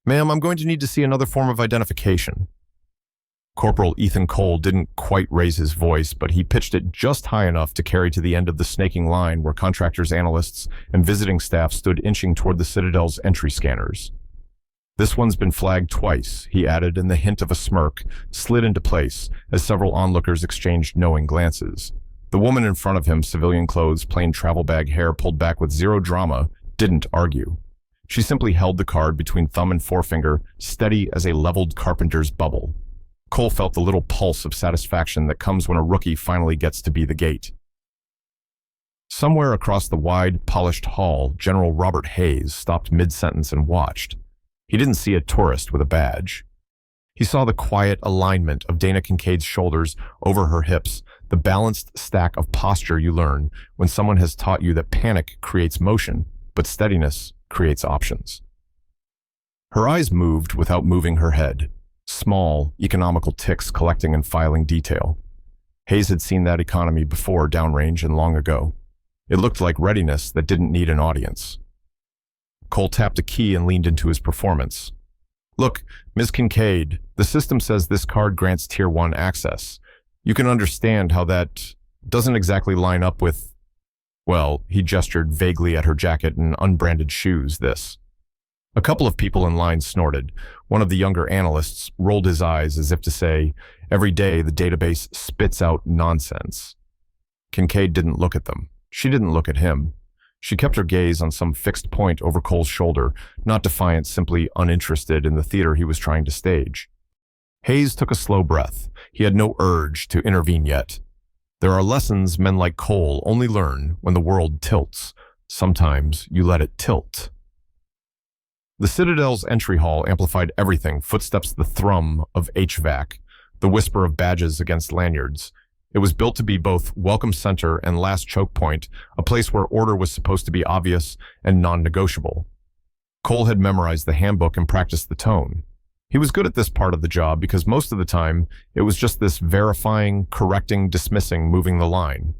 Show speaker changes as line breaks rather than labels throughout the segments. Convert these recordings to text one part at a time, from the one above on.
Ma'am, I'm going to need to see another form of identification. Corporal Ethan Cole didn't quite raise his voice, but he pitched it just high enough to carry to the end of the snaking line where contractors, analysts, and visiting staff stood inching toward the Citadel's entry scanners. This one's been flagged twice, he added, and the hint of a smirk slid into place as several onlookers exchanged knowing glances. The woman in front of him, civilian clothes, plain travel bag hair pulled back with zero drama, didn't argue. She simply held the card between thumb and forefinger, steady as a leveled carpenter's bubble. Cole felt the little pulse of satisfaction that comes when a rookie finally gets to be the gate. Somewhere across the wide, polished hall, General Robert Hayes stopped mid-sentence and watched. He didn't see a tourist with a badge. He saw the quiet alignment of Dana Kincaid's shoulders over her hips, the balanced stack of posture you learn when someone has taught you that panic creates motion, but steadiness creates options. Her eyes moved without moving her head. Small, economical ticks collecting and filing detail. Hayes had seen that economy before downrange and long ago. It looked like readiness that didn't need an audience. Cole tapped a key and leaned into his performance. Look, Ms. Kincaid, the system says this card grants Tier 1 access. You can understand how that doesn't exactly line up with, well, he gestured vaguely at her jacket and unbranded shoes, this. A couple of people in line snorted. One of the younger analysts rolled his eyes as if to say, every day the database spits out nonsense. Kincaid didn't look at them. She didn't look at him. She kept her gaze on some fixed point over Cole's shoulder, not defiant, simply uninterested in the theater he was trying to stage. Hayes took a slow breath. He had no urge to intervene yet. There are lessons men like Cole only learn when the world tilts. Sometimes you let it tilt. The Citadel's entry hall amplified everything, footsteps, the thrum of HVAC, the whisper of badges against lanyards. It was built to be both welcome center and last choke point, a place where order was supposed to be obvious and non-negotiable. Cole had memorized the handbook and practiced the tone. He was good at this part of the job because most of the time it was just this verifying, correcting, dismissing, moving the line.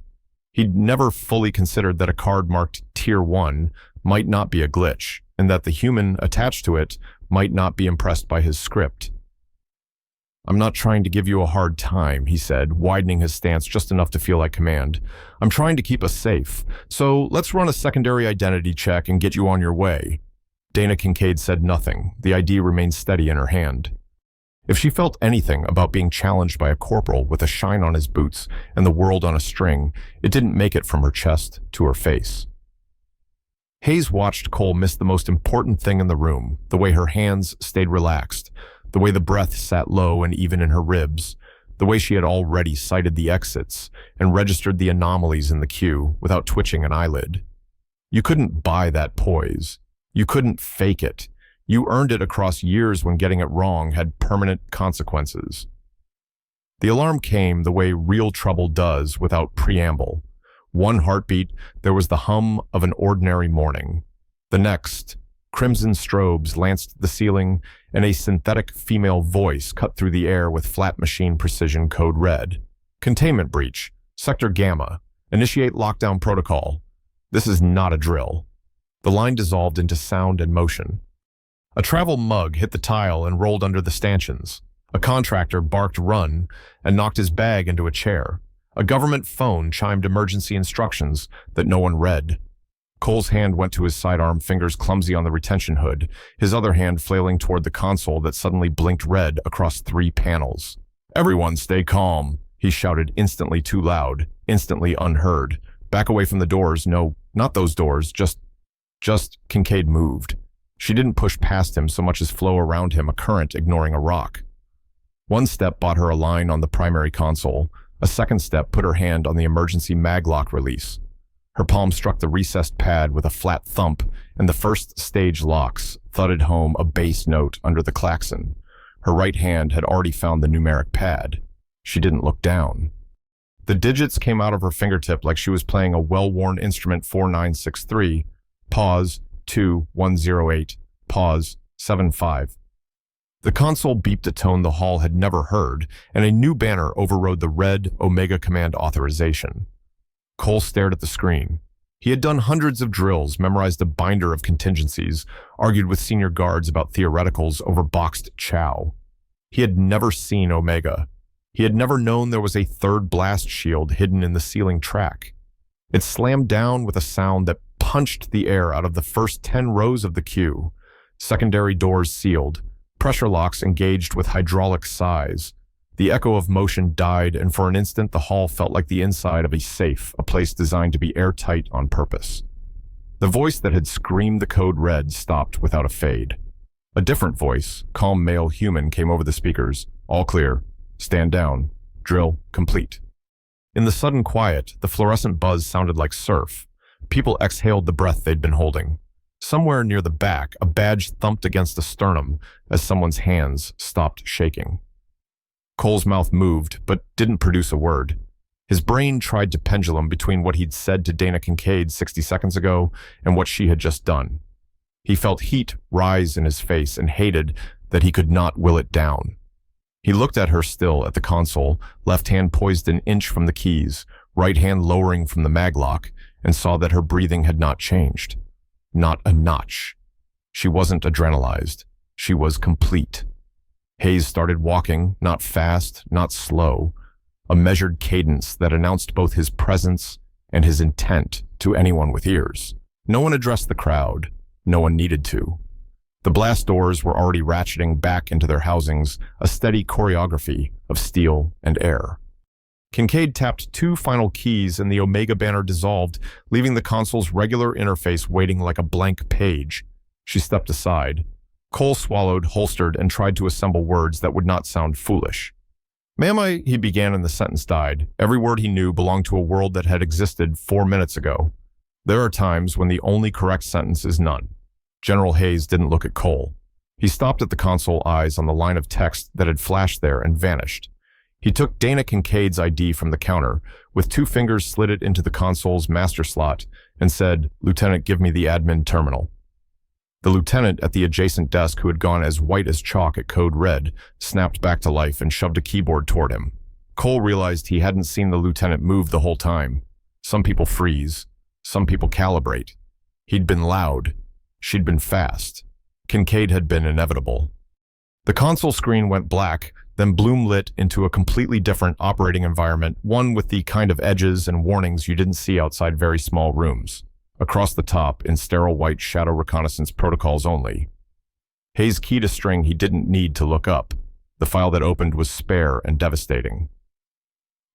He'd never fully considered that a card marked Tier 1 might not be a glitch, and that the human attached to it might not be impressed by his script. I'm not trying to give you a hard time, he said, widening his stance just enough to feel like command. I'm trying to keep us safe, so let's run a secondary identity check and get you on your way. Dana Kincaid said nothing. The ID remained steady in her hand. If she felt anything about being challenged by a corporal with a shine on his boots and the world on a string, it didn't make it from her chest to her face. Hayes watched Cole miss the most important thing in the room, the way her hands stayed relaxed, the way the breath sat low and even in her ribs, the way she had already sighted the exits and registered the anomalies in the queue without twitching an eyelid. You couldn't buy that poise. You couldn't fake it. You earned it across years when getting it wrong had permanent consequences. The alarm came the way real trouble does without preamble. One heartbeat, there was the hum of an ordinary morning. The next, crimson strobes lanced the ceiling, and a synthetic female voice cut through the air with flat machine precision code red. Containment breach. Sector Gamma. Initiate lockdown protocol. This is not a drill. The line dissolved into sound and motion. A travel mug hit the tile and rolled under the stanchions. A contractor barked run and knocked his bag into a chair. A government phone chimed emergency instructions that no one read. Cole's hand went to his sidearm, fingers clumsy on the retention hood, his other hand flailing toward the console that suddenly blinked red across 3 panels. Everyone stay calm, he shouted, instantly too loud, instantly unheard. Back away from the doors. No, not those doors, just Kincaid moved. She didn't push past him so much as flow around him, a current ignoring a rock. One step bought her a line on the primary console. A second step put her hand on the emergency maglock release. Her palm struck the recessed pad with a flat thump, and the first stage locks thudded home a bass note under the klaxon. Her right hand had already found the numeric pad. She didn't look down. The digits came out of her fingertip like she was playing a well-worn instrument 4963. Pause, 2108. Pause, 75. The console beeped a tone the hall had never heard, and a new banner overrode the red Omega Command authorization. Cole stared at the screen. He had done hundreds of drills, memorized a binder of contingencies, argued with senior guards about theoreticals over boxed chow. He had never seen Omega. He had never known there was a third blast shield hidden in the ceiling track. It slammed down with a sound that punched the air out of the first 10 rows of the queue. Secondary doors sealed, pressure locks engaged with hydraulic sighs. The echo of motion died, and for an instant the hall felt like the inside of a safe, a place designed to be airtight on purpose. The voice that had screamed the code red stopped without a fade. A different voice, calm male human, came over the speakers. All clear. Stand down. Drill complete. In the sudden quiet, the fluorescent buzz sounded like surf. People exhaled the breath they'd been holding. Somewhere near the back, a badge thumped against the sternum as someone's hands stopped shaking. Cole's mouth moved, but didn't produce a word. His brain tried to pendulum between what he'd said to Dana Kincaid 60 seconds ago and what she had just done. He felt heat rise in his face and hated that he could not will it down. He looked at her still at the console, left hand poised an inch from the keys, right hand lowering from the maglock, and saw that her breathing had not changed. Not a notch. She wasn't adrenalized. She was complete. Hayes started walking, not fast, not slow, a measured cadence that announced both his presence and his intent to anyone with ears. No one addressed the crowd. No one needed to. The blast doors were already ratcheting back into their housings, a steady choreography of steel and air. Kincaid tapped 2 final keys and the Omega banner dissolved, leaving the console's regular interface waiting like a blank page. She stepped aside. Cole swallowed, holstered, and tried to assemble words that would not sound foolish. "Ma'am, he began and the sentence died. Every word he knew belonged to a world that had existed 4 minutes ago. There are times when the only correct sentence is none. General Hayes didn't look at Cole. He stopped at the console eyes on the line of text that had flashed there and vanished. He took Dana Kincaid's ID from the counter, with 2 fingers slid it into the console's master slot, and said, "Lieutenant, give me the admin terminal." The lieutenant at the adjacent desk, who had gone as white as chalk at code red, snapped back to life and shoved a keyboard toward him. Cole realized he hadn't seen the lieutenant move the whole time. Some people freeze. Some people calibrate. He'd been loud. She'd been fast. Kincaid had been inevitable. The console screen went black, then bloom lit into a completely different operating environment, one with the kind of edges and warnings you didn't see outside very small rooms. Across the top, in sterile white shadow reconnaissance protocols only. Hayes keyed a string he didn't need to look up. The file that opened was spare and devastating.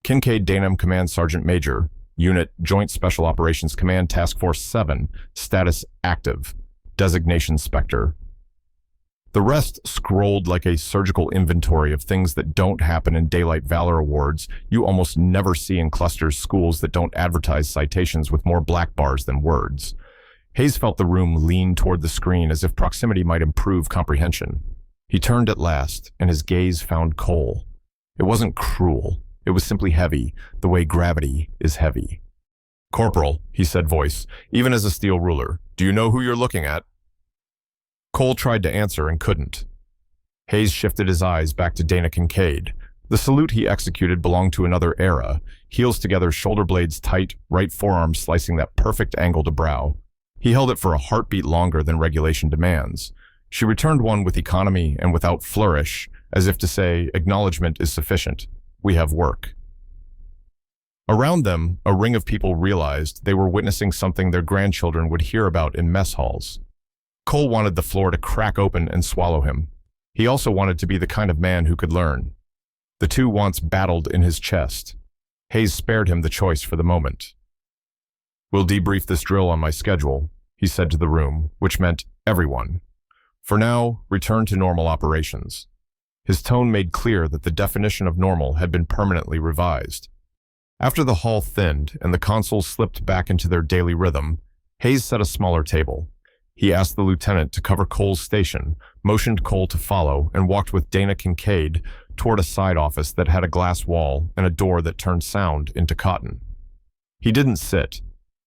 Kincaid Danam Command Sergeant Major, Unit Joint Special Operations Command Task Force 7, status active, designation Spectre. The rest scrolled like a surgical inventory of things that don't happen in Daylight Valor Awards you almost never see in clusters schools that don't advertise citations with more black bars than words. Hayes felt the room lean toward the screen as if proximity might improve comprehension. He turned at last, and his gaze found Cole. It wasn't cruel. It was simply heavy, the way gravity is heavy. "Corporal," he said, voice, even as a steel ruler, "do you know who you're looking at?" Cole tried to answer and couldn't. Hayes shifted his eyes back to Dana Kincaid. The salute he executed belonged to another era, heels together, shoulder blades tight, right forearm slicing that perfect angle to brow. He held it for a heartbeat longer than regulation demands. She returned one with economy and without flourish, as if to say, acknowledgement is sufficient. We have work. Around them, a ring of people realized they were witnessing something their grandchildren would hear about in mess halls. Cole wanted the floor to crack open and swallow him. He also wanted to be the kind of man who could learn. The 2 wants battled in his chest. Hayes spared him the choice for the moment. "We'll debrief this drill on my schedule," he said to the room, which meant everyone. "For now, return to normal operations." His tone made clear that the definition of normal had been permanently revised. After the hall thinned and the consoles slipped back into their daily rhythm, Hayes set a smaller table. He asked the lieutenant to cover Cole's station, motioned Cole to follow, and walked with Dana Kincaid toward a side office that had a glass wall and a door that turned sound into cotton. He didn't sit.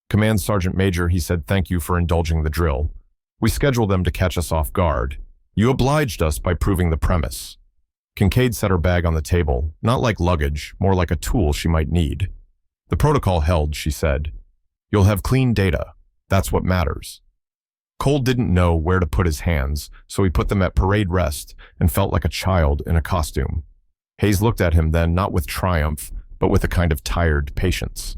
"Command Sergeant Major," he said, "thank you for indulging the drill. We scheduled them to catch us off guard. You obliged us by proving the premise." Kincaid set her bag on the table, not like luggage, more like a tool she might need. "The protocol held," she said. You'll have clean data. That's what matters. Cole didn't know where to put his hands, so he put them at parade rest and felt like a child in a costume. Hayes looked at him then, not with triumph, but with a kind of tired patience.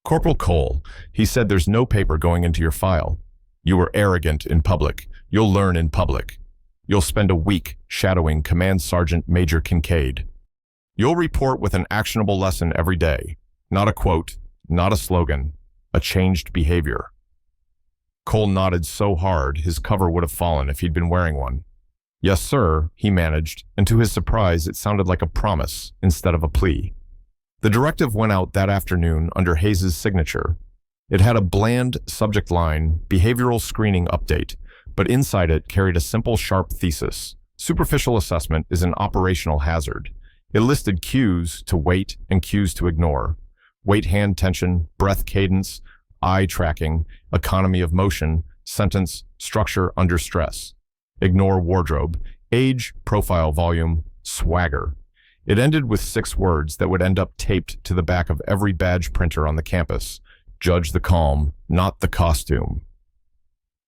Corporal Cole, he said, there's no paper going into your file. You were arrogant in public. You'll learn in public. You'll spend a week shadowing Command Sergeant Major Kincaid. You'll report with an actionable lesson every day. Not a quote, not a slogan, a changed behavior. Cole nodded so hard his cover would have fallen if he'd been wearing one. Yes, sir, he managed, and to his surprise it sounded like a promise instead of a plea. The directive went out that afternoon under Hayes's signature. It had a bland subject line, behavioral screening update, but inside it carried a simple, sharp thesis. Superficial assessment is an operational hazard. It listed cues to wait and cues to ignore. Weight hand tension, breath cadence, eye tracking, economy of motion, sentence, structure under stress. Ignore wardrobe, age, profile volume, swagger. It ended with 6 words that would end up taped to the back of every badge printer on the campus. Judge the calm, not the costume.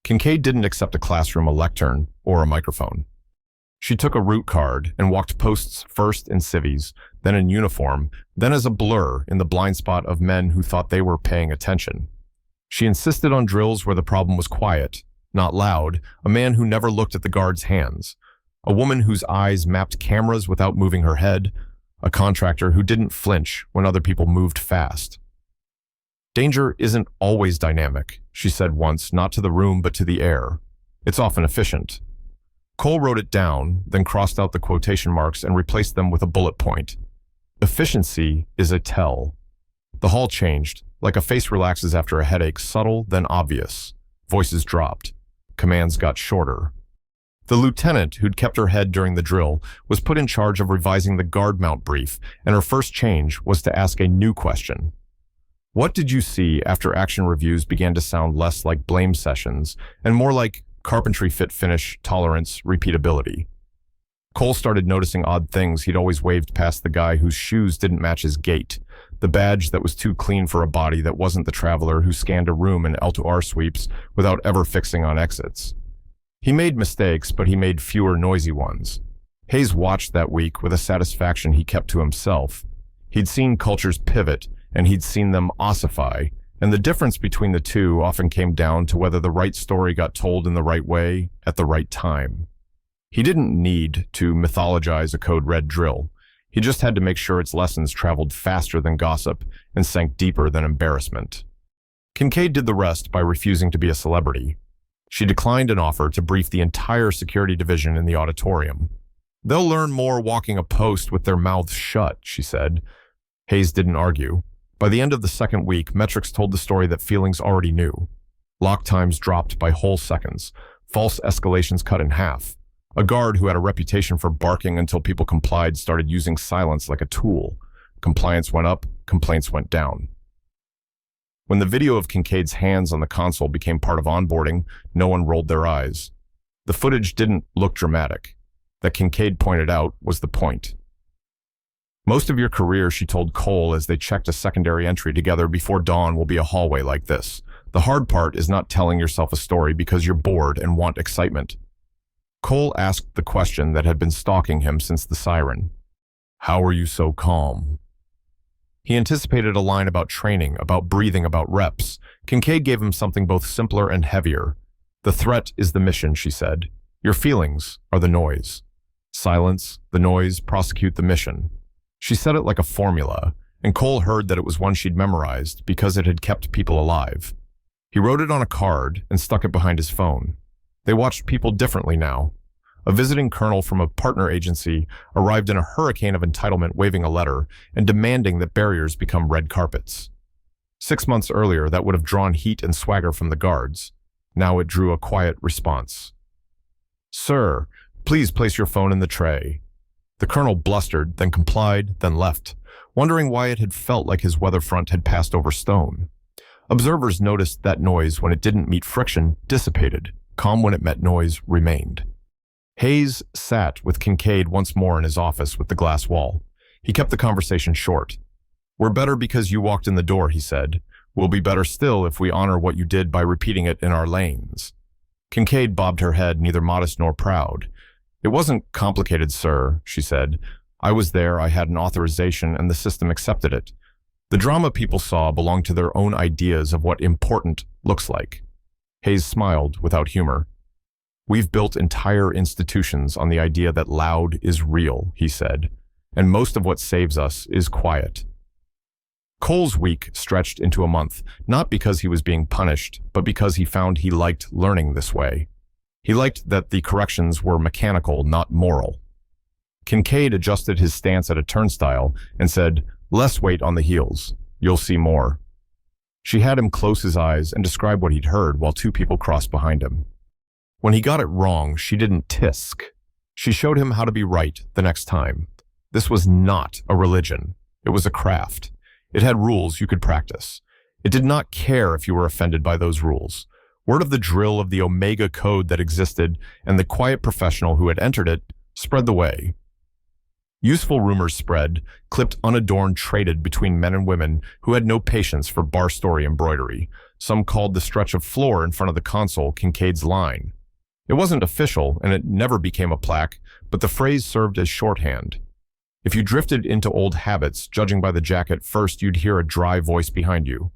Kincaid didn't accept a classroom, a lectern, or a microphone. She took a route card and walked posts first in civvies, then in uniform, then as a blur in the blind spot of men who thought they were paying attention. She insisted on drills where the problem was quiet, not loud, a man who never looked at the guard's hands, a woman whose eyes mapped cameras without moving her head, a contractor who didn't flinch when other people moved fast. Danger isn't always dynamic, she said once, not to the room but to the air. It's often efficient. Cole wrote it down, then crossed out the quotation marks and replaced them with a bullet point. Efficiency is a tell. The hall changed, like a face relaxes after a headache, subtle then obvious. Voices dropped. Commands got shorter. The lieutenant, who'd kept her head during the drill, was put in charge of revising the guard mount brief, and her first change was to ask a new question. What did you see after action reviews began to sound less like blame sessions and more like carpentry fit finish, tolerance, repeatability? Cole started noticing odd things he'd always waved past the guy whose shoes didn't match his gait, the badge that was too clean for a body that wasn't the traveler who scanned a room in L2R sweeps without ever fixing on exits. He made mistakes, but he made fewer noisy ones. Hayes watched that week with a satisfaction he kept to himself. He'd seen cultures pivot, and he'd seen them ossify, and the difference between the two often came down to whether the right story got told in the right way at the right time. He didn't need to mythologize a code red drill. He just had to make sure its lessons traveled faster than gossip and sank deeper than embarrassment. Kincaid did the rest by refusing to be a celebrity. She declined an offer to brief the entire security division in the auditorium. They'll learn more walking a post with their mouths shut, she said. Hayes didn't argue. By the end of the second week, metrics told the story that feelings already knew. Lock times dropped by whole seconds. False escalations cut in half. A guard who had a reputation for barking until people complied started using silence like a tool. Compliance went up, complaints went down. When the video of Kincaid's hands on the console became part of onboarding, no one rolled their eyes. The footage didn't look dramatic. That Kincaid pointed out was the point. Most of your career, she told Cole as they checked a secondary entry together before dawn, will be a hallway like this. The hard part is not telling yourself a story because you're bored and want excitement. Cole asked the question that had been stalking him since the siren. How are you so calm? He anticipated a line about training, about breathing, about reps. Kincaid gave him something both simpler and heavier. The threat is the mission, she said. Your feelings are the noise. Silence, the noise, prosecute the mission. She said it like a formula, and Cole heard that it was one she'd memorized because it had kept people alive. He wrote it on a card and stuck it behind his phone. They watched people differently now. A visiting colonel from a partner agency arrived in a hurricane of entitlement, waving a letter and demanding that barriers become red carpets. 6 months earlier, that would have drawn heat and swagger from the guards. Now it drew a quiet response. Sir, please place your phone in the tray. The colonel blustered, then complied, then left, wondering why it had felt like his weather front had passed over stone. Observers noticed that noise, when it didn't meet friction, dissipated. Calm when it met noise remained. Hayes sat with Kincaid once more in his office with the glass wall. He kept the conversation short. We're better because you walked in the door, he said. We'll be better still if we honor what you did by repeating it in our lanes. Kincaid bobbed her head, neither modest nor proud. It wasn't complicated, sir, she said. I was there, I had an authorization, and the system accepted it. The drama people saw belonged to their own ideas of what important looks like. Hayes smiled without humor. We've built entire institutions on the idea that loud is real, he said, and most of what saves us is quiet. Cole's week stretched into a month, not because he was being punished, but because he found he liked learning this way. He liked that the corrections were mechanical, not moral. Kincaid adjusted his stance at a turnstile and said, "Less weight on the heels. You'll see more." She had him close his eyes and describe what he'd heard while two people crossed behind him. When he got it wrong, she didn't tisk. She showed him how to be right the next time. This was not a religion. It was a craft. It had rules you could practice. It did not care if you were offended by those rules. Word of the drill of the Omega code that existed and the quiet professional who had entered it spread the way. Useful rumors spread, clipped unadorned traded between men and women who had no patience for bar story embroidery. Some called the stretch of floor in front of the console Kincaid's line. It wasn't official, and it never became a plaque, but the phrase served as shorthand. If you drifted into old habits, judging by the jacket, first you'd hear a dry voice behind you.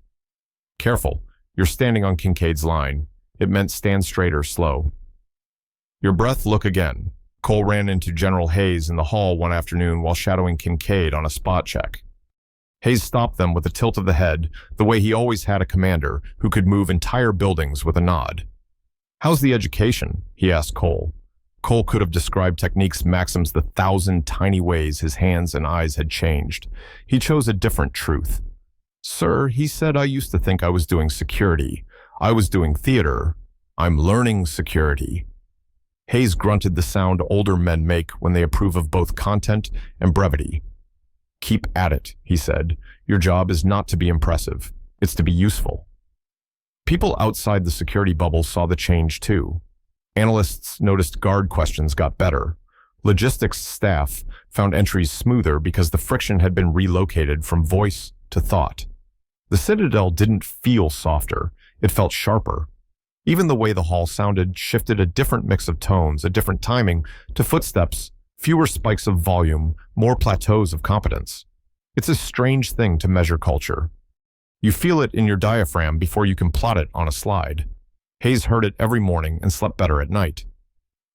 Careful, you're standing on Kincaid's line. It meant stand straight or slow. Your breath, look again. Cole ran into General Hayes in the hall one afternoon while shadowing Kincaid on a spot check. Hayes stopped them with a tilt of the head, the way he always had a commander who could move entire buildings with a nod. "How's the education?" he asked Cole. Cole could have described techniques maxims the 1,000 tiny ways his hands and eyes had changed. He chose a different truth. "Sir," he said, "I used to think I was doing security. I was doing theater. I'm learning security." Hayes grunted the sound older men make when they approve of both content and brevity. "Keep at it," he said. "Your job is not to be impressive. It's to be useful." People outside the security bubble saw the change too. Analysts noticed guard questions got better. Logistics staff found entries smoother because the friction had been relocated from voice to thought. The Citadel didn't feel softer, it felt sharper. Even the way the hall sounded shifted a different mix of tones, a different timing, to footsteps, fewer spikes of volume, more plateaus of competence. It's a strange thing to measure culture. You feel it in your diaphragm before you can plot it on a slide. Hayes heard it every morning and slept better at night.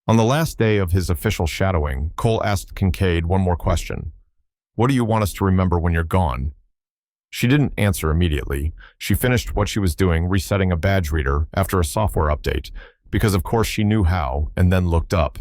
On the last day of his official shadowing, Cole asked Kincaid one more question. "What do you want us to remember when you're gone?" She didn't answer immediately. She finished what she was doing, resetting a badge reader after a software update, because of course she knew how, and then looked up.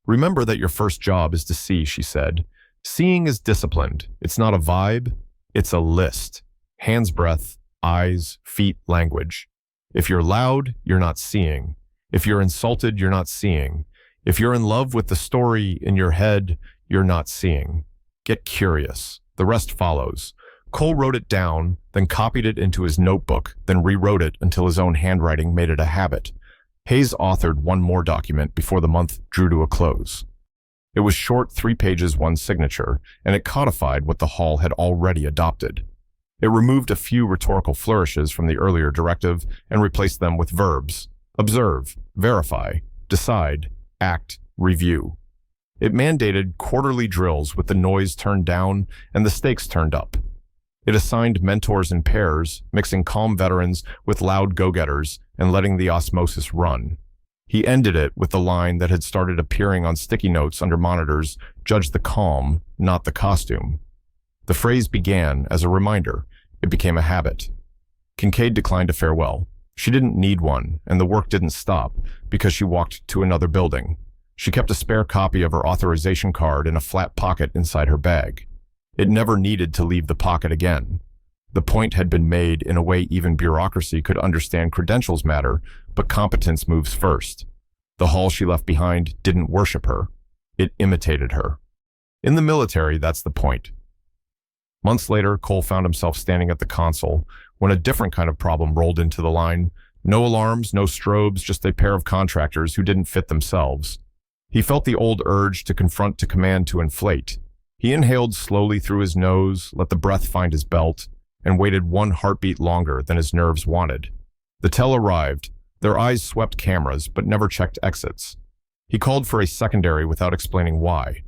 "Remember that your first job is to see," she said. "Seeing is disciplined. It's not a vibe, it's a list. Hands, breath, eyes, feet, language. If you're loud, you're not seeing. If you're insulted, you're not seeing. If you're in love with the story in your head, you're not seeing. Get curious. The rest follows." Cole wrote it down, then copied it into his notebook, then rewrote it until his own handwriting made it a habit. Hayes authored one more document before the month drew to a close. It was short, 3 pages, 1 signature, and it codified what the hall had already adopted. It removed a few rhetorical flourishes from the earlier directive and replaced them with verbs: observe, verify, decide, act, review. It mandated quarterly drills with the noise turned down and the stakes turned up. It assigned mentors in pairs, mixing calm veterans with loud go-getters and letting the osmosis run. He ended it with the line that had started appearing on sticky notes under monitors: "Judge the calm, not the costume." The phrase began as a reminder. It became a habit. Kincaid declined a farewell. She didn't need one, and the work didn't stop because she walked to another building. She kept a spare copy of her authorization card in a flat pocket inside her bag. It never needed to leave the pocket again. The point had been made in a way even bureaucracy could understand. Credentials matter, but competence moves first. The hall she left behind didn't worship her. It imitated her. In the military, that's the point. Months later, Cole found himself standing at the console when a different kind of problem rolled into the line. No alarms, no strobes, just a pair of contractors who didn't fit themselves. He felt the old urge to confront, to command, to inflate. He inhaled slowly through his nose, let the breath find his belt, and waited one heartbeat longer than his nerves wanted. The tel arrived. Their eyes swept cameras, but never checked exits. He called for a secondary without explaining why.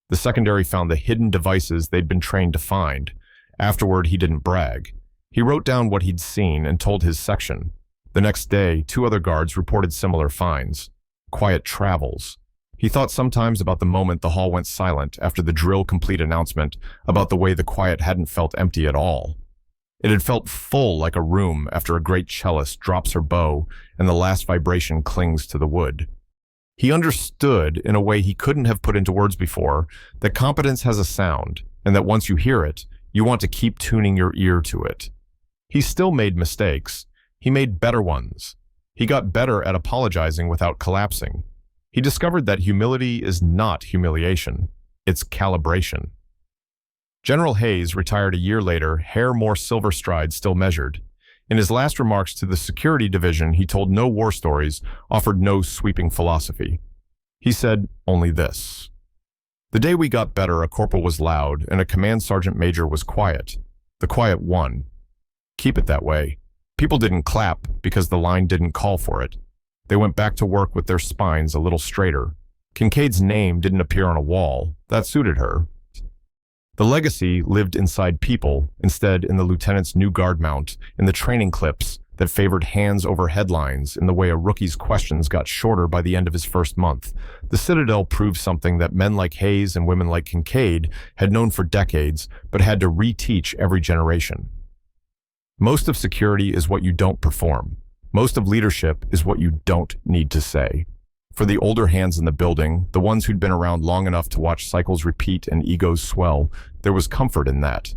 The secondary found the hidden devices they'd been trained to find. Afterward, he didn't brag. He wrote down what he'd seen and told his section. The next day, 2 other guards reported similar finds. Quiet travels. He thought sometimes about the moment the hall went silent after the drill complete announcement, about the way the quiet hadn't felt empty at all. It had felt full, like a room after a great cellist drops her bow and the last vibration clings to the wood. He understood, in a way he couldn't have put into words before, that competence has a sound, and that once you hear it, you want to keep tuning your ear to it. He still made mistakes. He made better ones. He got better at apologizing without collapsing. He discovered that humility is not humiliation. It's calibration. General Hayes retired a year later, hair more silver stride still measured. In his last remarks to the security division, he told no war stories, offered no sweeping philosophy. He said only this. The day we got better, a corporal was loud and a command sergeant major was quiet. The quiet won. Keep it that way. People didn't clap because the line didn't call for it. They went back to work with their spines a little straighter. Kincaid's name didn't appear on a wall. That suited her. The legacy lived inside people, instead in the lieutenant's new guard mount, in the training clips that favored hands over headlines, in the way a rookie's questions got shorter by the end of his first month. The Citadel proved something that men like Hayes and women like Kincaid had known for decades, but had to reteach every generation. Most of security is what you don't perform. Most of leadership is what you don't need to say. For the older hands in the building, the ones who'd been around long enough to watch cycles repeat and egos swell, there was comfort in that.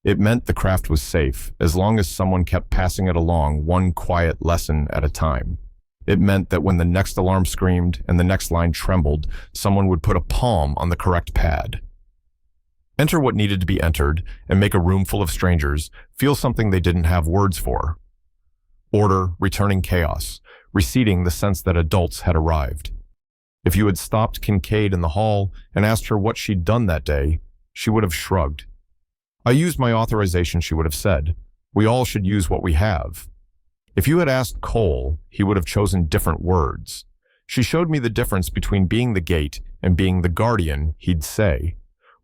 It meant the craft was safe, as long as someone kept passing it along one quiet lesson at a time. It meant that when the next alarm screamed and the next line trembled, someone would put a palm on the correct pad. Enter what needed to be entered and make a room full of strangers feel something they didn't have words for. Order, returning chaos, receding the sense that adults had arrived. If you had stopped Kincaid in the hall and asked her what she'd done that day, she would have shrugged. I used my authorization, she would have said. We all should use what we have. If you had asked Cole, he would have chosen different words. She showed me the difference between being the gate and being the guardian, he'd say.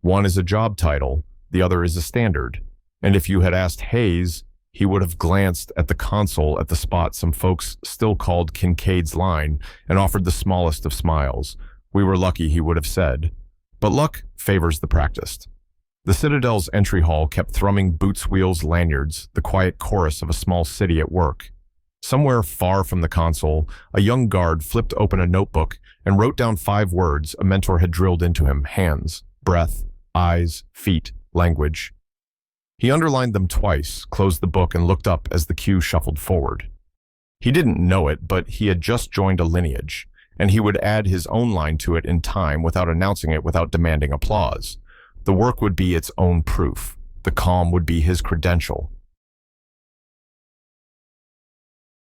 One is a job title, the other is a standard. And if you had asked Hayes, he would have glanced at the console at the spot some folks still called Kincaid's line and offered the smallest of smiles. We were lucky, he would have said. But luck favors the practiced. The Citadel's entry hall kept thrumming boots, wheels, lanyards, the quiet chorus of a small city at work. Somewhere far from the console, a young guard flipped open a notebook and wrote down 5 words a mentor had drilled into him: hands, breath, eyes, feet, language. He underlined them twice, closed the book, and looked up as the queue shuffled forward. He didn't know it, but he had just joined a lineage, and he would add his own line to it in time without announcing it, without demanding applause. The work would be its own proof. The calm would be his credential.